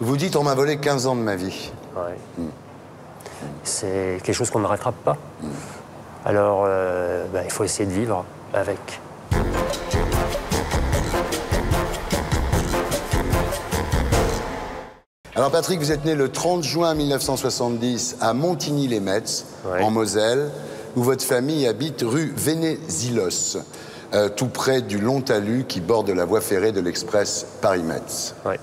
Vous dites, on m'a volé 15 ans de ma vie. Ouais. C'est quelque chose qu'on ne rattrape pas. Alors, il faut essayer de vivre avec. Alors Patrick, vous êtes né le 30 juin 1970 à Montigny-les-Metz, en Moselle, où votre famille habite rue Vénésilos, tout près du long talus qui borde la voie ferrée de l'express Paris-Metz. Ouais.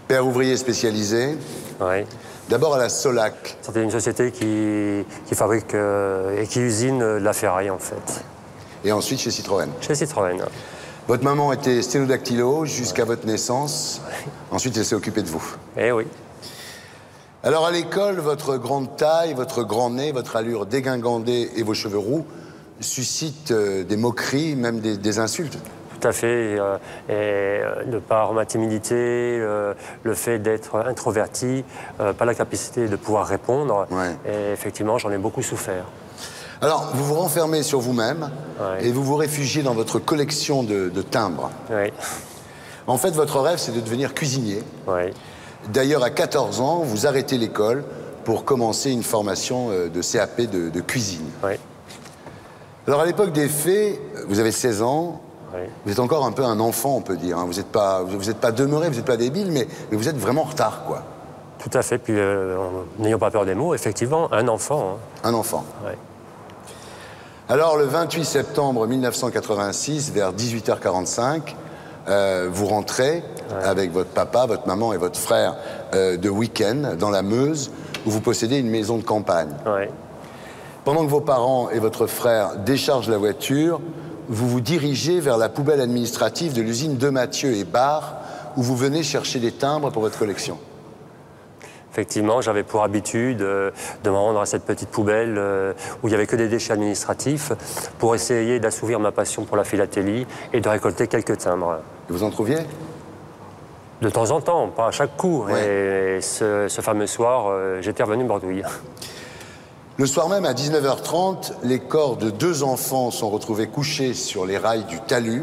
Père ouvrier spécialisé. Ouais. D'abord à la Solac. C'était une société qui fabrique et qui usine de la ferraille, en fait. Et ensuite chez Citroën. Chez Citroën. Votre maman était sténodactylo jusqu'à votre naissance. Ensuite, elle s'est occupée de vous. Eh oui. Alors à l'école, votre grande taille, votre grand nez, votre allure dégingandée et vos cheveux roux suscitent des moqueries, même des insultes. Tout à fait. De par ma timidité, le fait d'être introverti, pas la capacité de pouvoir répondre. Ouais. Et effectivement, j'en ai beaucoup souffert. Alors, vous vous renfermez sur vous-même et vous vous réfugiez dans votre collection de timbres. Oui. En fait, votre rêve, c'est de devenir cuisinier. Oui. D'ailleurs, à 14 ans, vous arrêtez l'école pour commencer une formation de CAP de cuisine. Oui. Alors, à l'époque des faits, vous avez 16 ans. Oui. Vous êtes encore un peu un enfant, on peut dire. Vous n'êtes pas demeuré, vous n'êtes pas débile, mais vous êtes vraiment en retard, quoi. Tout à fait. Puis, n'ayons pas peur des mots, effectivement, un enfant. Un enfant. Oui. Alors, le 28 septembre 1986, vers 18h45, vous rentrez avec votre papa, votre maman et votre frère de week-end dans la Meuse, où vous possédez une maison de campagne. Oui. Pendant que vos parents et votre frère déchargent la voiture, vous vous dirigez vers la poubelle administrative de l'usine de Mathieu et Barre, où vous venez chercher des timbres pour votre collection. Effectivement, j'avais pour habitude de me rendre à cette petite poubelle où il n'y avait que des déchets administratifs pour essayer d'assouvir ma passion pour la philatélie et de récolter quelques timbres. Et vous en trouviez? De temps en temps, pas à chaque coup. Ouais. Et ce fameux soir, j'étais revenu bredouille. Le soir même, à 19h30, les corps de 2 enfants sont retrouvés couchés sur les rails du talus,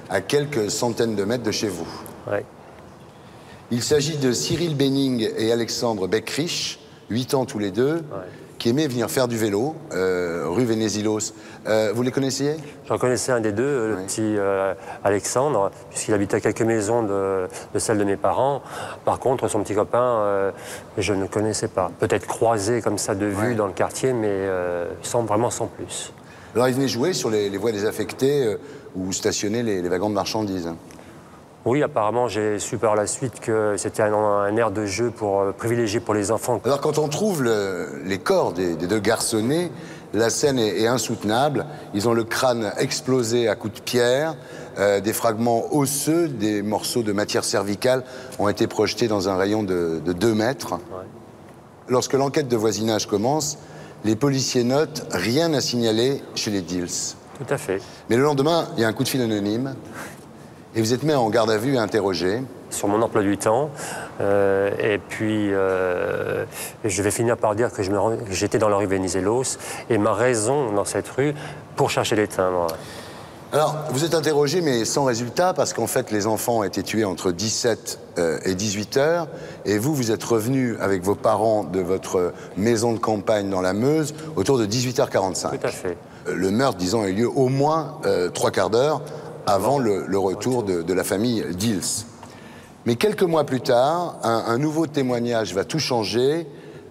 à quelques centaines de mètres de chez vous. Ouais. Il s'agit de Cyril Benning et Alexandre Beckrich, 8 ans tous les deux, qui aimaient venir faire du vélo, rue Vénésilos. Vous les connaissiez? J'en connaissais un des deux, le petit Alexandre, puisqu'il habitait à quelques maisons de celle de mes parents. Par contre, son petit copain, je ne connaissais pas. Peut-être croisé comme ça de vue dans le quartier, mais vraiment sans plus. Alors, ils venaient jouer sur les voies désaffectées où stationnaient les wagons de marchandises. Oui, apparemment, j'ai su par la suite que c'était un aire de jeu privilégié pour les enfants. Alors, quand on trouve les corps des 2 garçonnets, la scène est insoutenable. Ils ont le crâne explosé à coups de pierre. Des fragments osseux, des morceaux de matière cervicale ont été projetés dans un rayon de 2 mètres. Ouais. Lorsque l'enquête de voisinage commence, les policiers notent « rien à signaler chez les Dils ». Tout à fait. Mais le lendemain, il y a un coup de fil anonyme. Et vous êtes mis en garde à vue et interrogé. Sur mon emploi du temps. Et puis, je vais finir par dire que j'étais dans la rue Vénésilos et ma raison dans cette rue pour chercher les timbres. Alors, vous êtes interrogé, mais sans résultat, parce qu'en fait, les enfants ont été tués entre 17 et 18 heures. Et vous êtes revenu avec vos parents de votre maison de campagne dans la Meuse autour de 18h45. Tout à fait. Le meurtre, disons, a eu lieu au moins 3 quarts d'heure avant le retour de la famille Dils. Mais quelques mois plus tard, un nouveau témoignage va tout changer.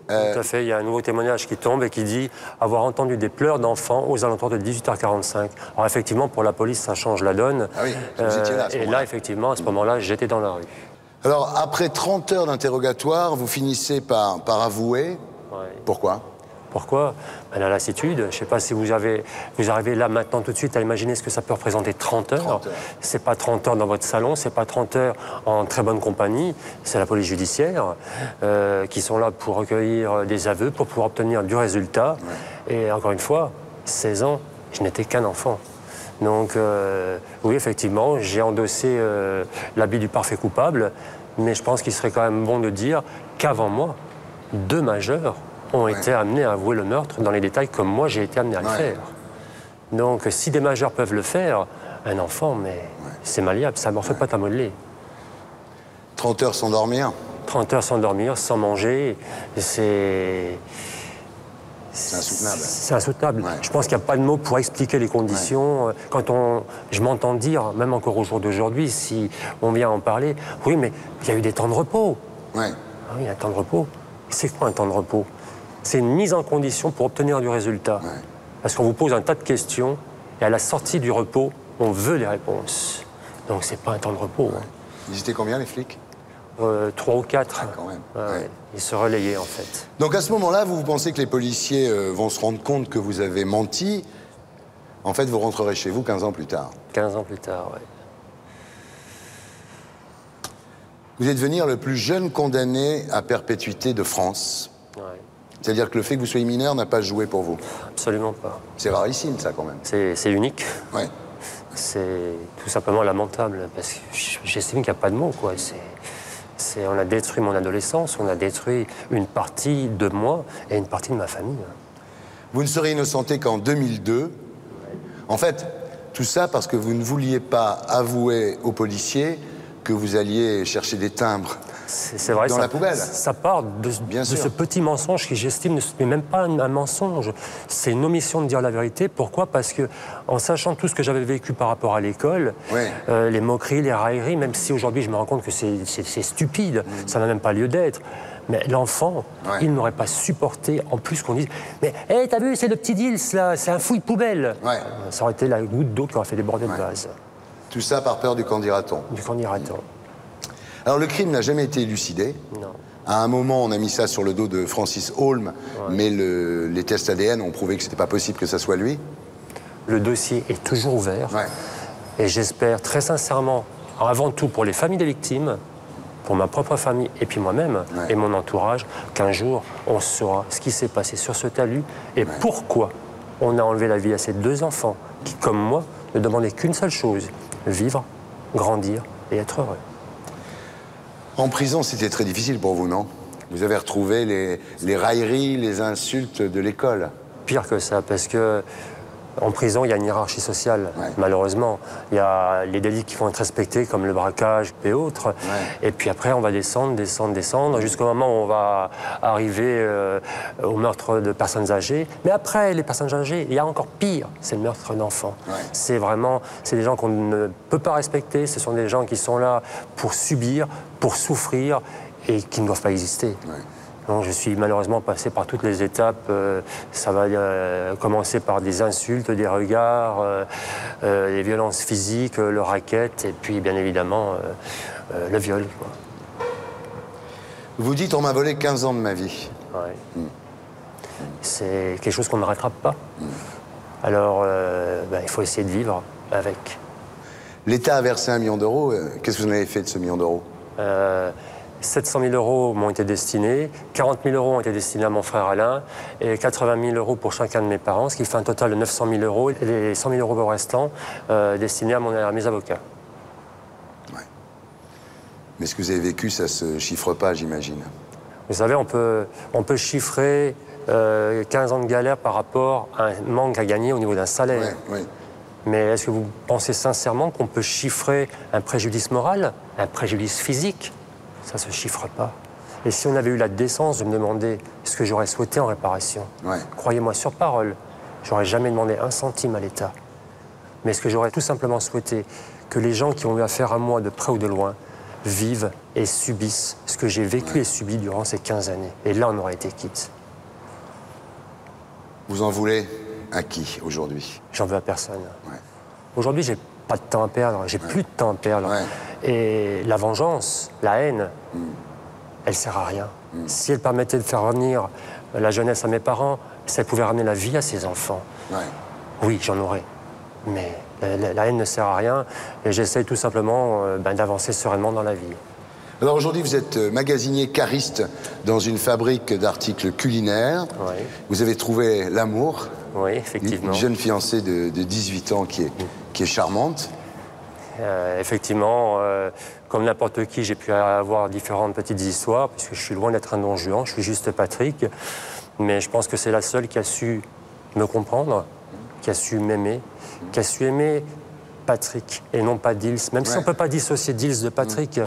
Tout à fait, il y a un nouveau témoignage qui tombe et qui dit avoir entendu des pleurs d'enfants aux alentours de 18h45. Alors effectivement, pour la police, ça change la donne. Ah oui, vous étiez là à ce moment-là. Et là, effectivement, à ce moment-là, j'étais dans la rue. Alors, après 30 heures d'interrogatoire, vous finissez par avouer. Ouais. Pourquoi? Pourquoi? La lassitude. Je ne sais pas si vous arrivez là maintenant tout de suite à imaginer ce que ça peut représenter 30 heures. 30 heures. C'est pas 30 heures dans votre salon, c'est pas 30 heures en très bonne compagnie. C'est la police judiciaire qui sont là pour recueillir des aveux, pour pouvoir obtenir du résultat. Ouais. Et encore une fois, 16 ans, je n'étais qu'un enfant. Donc oui, effectivement, j'ai endossé l'habit du parfait coupable, mais je pense qu'il serait quand même bon de dire qu'avant moi, 2 majeurs ont été amenés à avouer le meurtre dans les détails comme moi j'ai été amené à le faire. Donc si des majeurs peuvent le faire, un enfant, mais c'est malléable, ça ne m'en fait pas à modeler. 30 heures sans dormir? 30 heures sans dormir, sans manger, c'est insoutenable. C'est insoutenable. Ouais. Je pense qu'il n'y a pas de mots pour expliquer les conditions. Ouais. Je m'entends dire, même encore au jour d'aujourd'hui, si on vient en parler, oui, mais il y a eu des temps de repos. Ouais. Ah oui, un temps de repos. C'est quoi un temps de repos? C'est une mise en condition pour obtenir du résultat. Ouais. Parce qu'on vous pose un tas de questions, et à la sortie du repos, on veut les réponses. Donc c'est pas un temps de repos. Ouais. Ils étaient combien, les flics? 3 ou 4. Ah, quand même. Ouais. Ils se relayaient, en fait. Donc à ce moment-là, vous pensez que les policiers vont se rendre compte que vous avez menti. En fait, vous rentrerez chez vous 15 ans plus tard. 15 ans plus tard, oui. Vous êtes devenir le plus jeune condamné à perpétuité de France. Ouais. C'est-à-dire que le fait que vous soyez mineur n'a pas joué pour vous. Absolument pas. C'est rarissime, ça, quand même. C'est unique. Ouais. C'est tout simplement lamentable, parce que j'estime qu'il n'y a pas de mots, quoi. On a détruit mon adolescence, on a détruit une partie de moi et une partie de ma famille. Vous ne serez innocenté qu'en 2002. Ouais. En fait, tout ça parce que vous ne vouliez pas avouer aux policiers que vous alliez chercher des timbres c'est vrai, dans la poubelle. Ça part de ce petit mensonge qui, j'estime, n'est même pas un mensonge. C'est une omission de dire la vérité. Pourquoi? Parce que, en sachant tout ce que j'avais vécu par rapport à l'école, ouais. Les moqueries, les railleries, même si aujourd'hui je me rends compte que c'est stupide, ça n'a même pas lieu d'être. Mais l'enfant, ouais. Il n'aurait pas supporté, en plus qu'on dise « Mais, hey, t'as vu, c'est le petit Dils, là, c'est un fouille de poubelle ouais. !» Ça aurait été la goutte d'eau qui aurait fait déborder ouais. le vase. Tout ça par peur du qu'en dira-t-on. Du qu'en dira-t-on. Alors, le crime n'a jamais été élucidé. Non. À un moment, on a mis ça sur le dos de Francis Holm, ouais. Mais les tests ADN ont prouvé que c'était pas possible que ça soit lui. Le dossier est toujours ouvert. Ouais. Et j'espère très sincèrement, avant tout pour les familles des victimes, pour ma propre famille et puis moi-même ouais. Et mon entourage, qu'un jour, on saura ce qui s'est passé sur ce talus et ouais. Pourquoi on a enlevé la vie à ces 2 enfants qui, comme moi, ne demandaient qu'une seule chose, vivre, grandir et être heureux. En prison, c'était très difficile pour vous, non? Vous avez retrouvé les railleries, les insultes de l'école. Pire que ça, parce que en prison, il y a une hiérarchie sociale, ouais. Malheureusement. Il y a les délits qui vont être respectés, comme le braquage et autres. Ouais. Et puis après, on va descendre, jusqu'au moment où on va arriver au meurtre de personnes âgées. Mais après, les personnes âgées, il y a encore pire, c'est le meurtre d'enfants. Ouais. C'est des gens qu'on ne peut pas respecter. Ce sont des gens qui sont là pour subir, pour souffrir et qui ne doivent pas exister. Ouais. Donc, je suis malheureusement passé par toutes les étapes. Ça va commencer par des insultes, des regards, les violences physiques, le racket, et puis bien évidemment le viol. Quoi. Vous dites on m'a volé 15 ans de ma vie. Ouais. C'est quelque chose qu'on ne rattrape pas. Alors il faut essayer de vivre avec. L'État a versé 1 million d'euros. Qu'est-ce que vous en avez fait de ce 1 million d'euros? 700 000 euros m'ont été destinés, 40 000 euros ont été destinés à mon frère Alain et 80 000 euros pour chacun de mes parents, ce qui fait un total de 900 000 euros et les 100 000 euros restants destinés à mes avocats. Ouais. Mais ce que vous avez vécu, ça ne se chiffre pas, j'imagine. Vous savez, on peut chiffrer 15 ans de galère par rapport à un manque à gagner au niveau d'un salaire. Ouais, ouais. Mais est-ce que vous pensez sincèrement qu'on peut chiffrer un préjudice moral, un préjudice physique? Ça ne se chiffre pas. Et si on avait eu la décence de me demander ce que j'aurais souhaité en réparation, ouais. Croyez-moi sur parole, j'aurais jamais demandé 1 centime à l'État. Mais ce que j'aurais tout simplement souhaité, que les gens qui ont eu affaire à moi de près ou de loin vivent et subissent ce que j'ai vécu ouais. Et subi durant ces 15 années. Et là, on aurait été quitte. Vous en voulez à qui aujourd'hui? J'en veux à personne. Ouais. Aujourd'hui, j'ai pas de temps à perdre, j'ai ouais. Plus de temps à perdre. Ouais. Et la vengeance, la haine, elle sert à rien. Si elle permettait de faire revenir la jeunesse à mes parents, si elle pouvait ramener la vie à ses enfants, ouais. Oui, j'en aurais. Mais la haine ne sert à rien et j'essaye tout simplement d'avancer sereinement dans la vie. Alors aujourd'hui, vous êtes magasinier cariste dans une fabrique d'articles culinaires. Oui. Vous avez trouvé l'amour. Oui, effectivement. Une jeune fiancée de 18 ans qui est charmante. Effectivement, comme n'importe qui, j'ai pu avoir différentes petites histoires, puisque je suis loin d'être un don Juan, je suis juste Patrick. Mais je pense que c'est la seule qui a su me comprendre, qui a su m'aimer, qui a su aimer Patrick et non pas Dils. Même si on ne peut pas dissocier Dils de Patrick,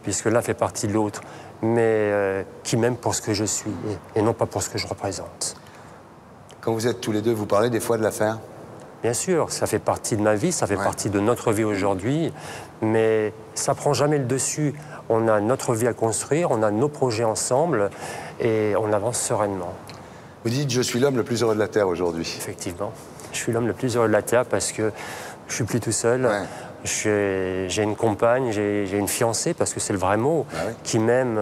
puisque l'un fait partie de l'autre. mais qui m'aiment pour ce que je suis et non pas pour ce que je représente. Quand vous êtes tous les deux, vous parlez des fois de l'affaire? Bien sûr, ça fait partie de ma vie, ça fait partie de notre vie aujourd'hui, mais ça prend jamais le dessus. On a notre vie à construire, on a nos projets ensemble et on avance sereinement. Vous dites « je suis l'homme le plus heureux de la Terre aujourd'hui ». Effectivement, je suis l'homme le plus heureux de la Terre parce que je suis plus tout seul. Ouais. J'ai une compagne, j'ai une fiancée, parce que c'est le vrai mot, qui m'aime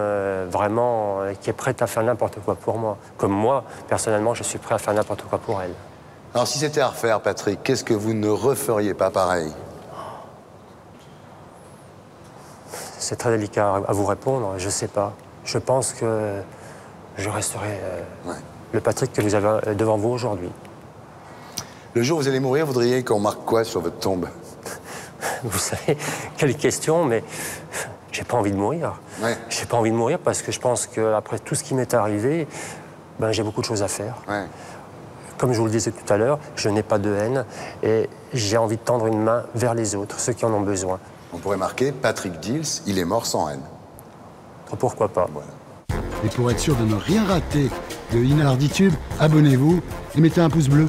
vraiment, qui est prête à faire n'importe quoi pour moi. Comme moi, personnellement, je suis prêt à faire n'importe quoi pour elle. Alors si c'était à refaire, Patrick, qu'est-ce que vous ne referiez pas pareil? C'est très délicat à vous répondre, je ne sais pas. Je pense que je resterai le Patrick que vous avez devant vous aujourd'hui. Le jour où vous allez mourir, vous voudriez qu'on marque quoi sur votre tombe? Vous savez, quelle question, mais j'ai pas envie de mourir. Ouais. J'ai pas envie de mourir parce que je pense qu'après tout ce qui m'est arrivé, ben, j'ai beaucoup de choses à faire. Ouais. Comme je vous le disais tout à l'heure, je n'ai pas de haine et j'ai envie de tendre une main vers les autres, ceux qui en ont besoin. On pourrait marquer Patrick Dils, il est mort sans haine. Pourquoi pas? Voilà. Et pour être sûr de ne rien rater de Inarditube, abonnez-vous et mettez un pouce bleu.